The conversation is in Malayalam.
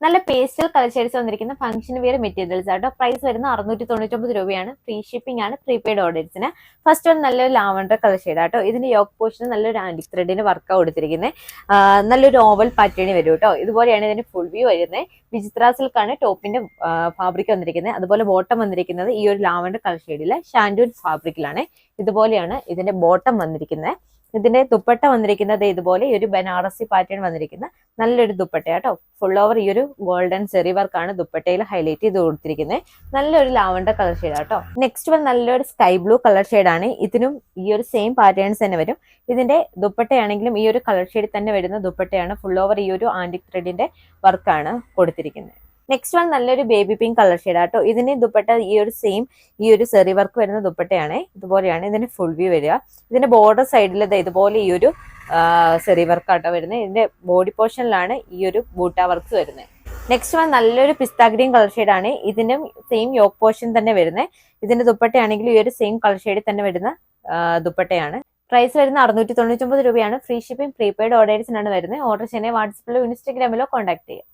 നല്ല പേസ്റ്റൽ കളർ ഷെയ്ഡ്സ് വന്നിരിക്കുന്ന ഫംഗ്ഷൻ വെയർ മെറ്റീരിയൽസ് ആട്ടോ. പ്രൈസ് വരുന്ന 699 രൂപയാണ്. ഫ്രീ ഷിപ്പിംഗ് ആണ് പ്രീപെയ്ഡ് ഓർഡേഴ്സിന്. ഫസ്റ്റ് വൺ നല്ലൊരു ലാവൻഡർ കളർ ഷെയ്ഡ് ആട്ടോ. ഇതിന്റെ യോക്ക് പോർഷൻ നല്ലൊരു ആന്റിക് ത്രെഡിന് വർക്ക് കൊടുത്തിരിക്കുന്നത്. നല്ലൊരു ഓവൽ പാറ്റേൺ വരും കേട്ടോ. ഇതുപോലെയാണ് ഇതിന്റെ ഫുൾ വ്യൂ വരുന്നത്. വിചിത്ര സിൽക്കാണ് ടോപ്പിന്റെ ഫാബ്രിക് വന്നിരിക്കുന്നത്. അതുപോലെ ബോട്ടം വന്നിരിക്കുന്നത് ഈ ഒരു ലാവൻഡർ കളർ ഷെയ്ഡിലെ ഷാൻഡൂൺ ഫാബ്രിക്കിലാണ്. ഇതുപോലെയാണ് ഇതിന്റെ ബോട്ടം വന്നിരിക്കുന്നത്. ഇതിന്റെ ദുപ്പട്ട വന്നിരിക്കുന്നത് ഇതുപോലെ ഈ ഒരു ബനാറസി പാറ്റേൺ വന്നിരിക്കുന്ന നല്ലൊരു ദുപ്പട്ടയാട്ടോ. ഫുൾ ഓവർ ഈ ഒരു ഗോൾഡൻ സെറി വർക്കാണ് ദുപ്പട്ടയിൽ ഹൈലൈറ്റ് ചെയ്ത് കൊടുത്തിരിക്കുന്നത്. നല്ലൊരു ലാവൻഡർ കളർ ഷെയ്ഡ് ആട്ടോ. നെക്സ്റ്റ് വൺ നല്ലൊരു സ്കൈ ബ്ലൂ കളർ ഷെയ്ഡാണ്. ഇതിനും ഈ ഒരു സെയിം പാറ്റേൺസ് തന്നെ വരും. ഇതിന്റെ ദുപ്പട്ടയാണെങ്കിലും ഈ ഒരു കളർ ഷെയ്ഡിൽ തന്നെ വരുന്ന ദുപ്പട്ടയാണ്. ഫുൾ ഓവർ ഈ ഒരു ആന്റിക് ത്രെഡിന്റെ വർക്കാണ് കൊടുത്തിരിക്കുന്നത്. നെക്സ്റ്റ് വൺ നല്ലൊരു ബേബി പിങ്ക് കളർ ഷെയ്ഡ് ആട്ടോ. ഇതിന് ദുപ്പട്ട ഈ ഒരു സെയിം ഈ ഒരു സെറി വർക്ക് വരുന്ന ദുപ്പട്ടയാണ്. ഇതുപോലെയാണ് ഇതിന്റെ ഫുൾ വ്യൂ വരിക. ഇതിന്റെ ബോർഡർ സൈഡിൽ ഇതുപോലെ ഈ ഒരു സെറി വർക്ക് ആട്ടോ വരുന്നത്. ഇതിന്റെ ബോഡി പോർഷനിലാണ് ഈ ഒരു ബൂട്ട വർക്ക് വരുന്നത്. നെക്സ്റ്റ് വൺ നല്ലൊരു പിസ്ത ഗ്രീൻ കളർ ഷെയ്ഡ് ആണ്. ഇതിനും സെയിം യോക്ക് പോർഷൻ തന്നെ വരുന്നത്. ഇതിന്റെ ദുപ്പട്ടയാണെങ്കിൽ ഈ ഒരു സെയിം കളർ ഷെയ്ഡിൽ തന്നെ വരുന്ന ദുപ്പട്ടയാണ്. പ്രൈസ് വരുന്ന 699 രൂപയാണ്. ഫ്രീ ഷിപ്പിംഗ് പ്രീപെയ്ഡ് ഓർഡേഴ്സിനാണ് വരുന്നത്. ഓർഡർ ചെയ്യുന്നത് വാട്സപ്പിലോ ഇൻസ്റ്റാഗ്രാമിലോ കോൺടാക്ട് ചെയ്യുക.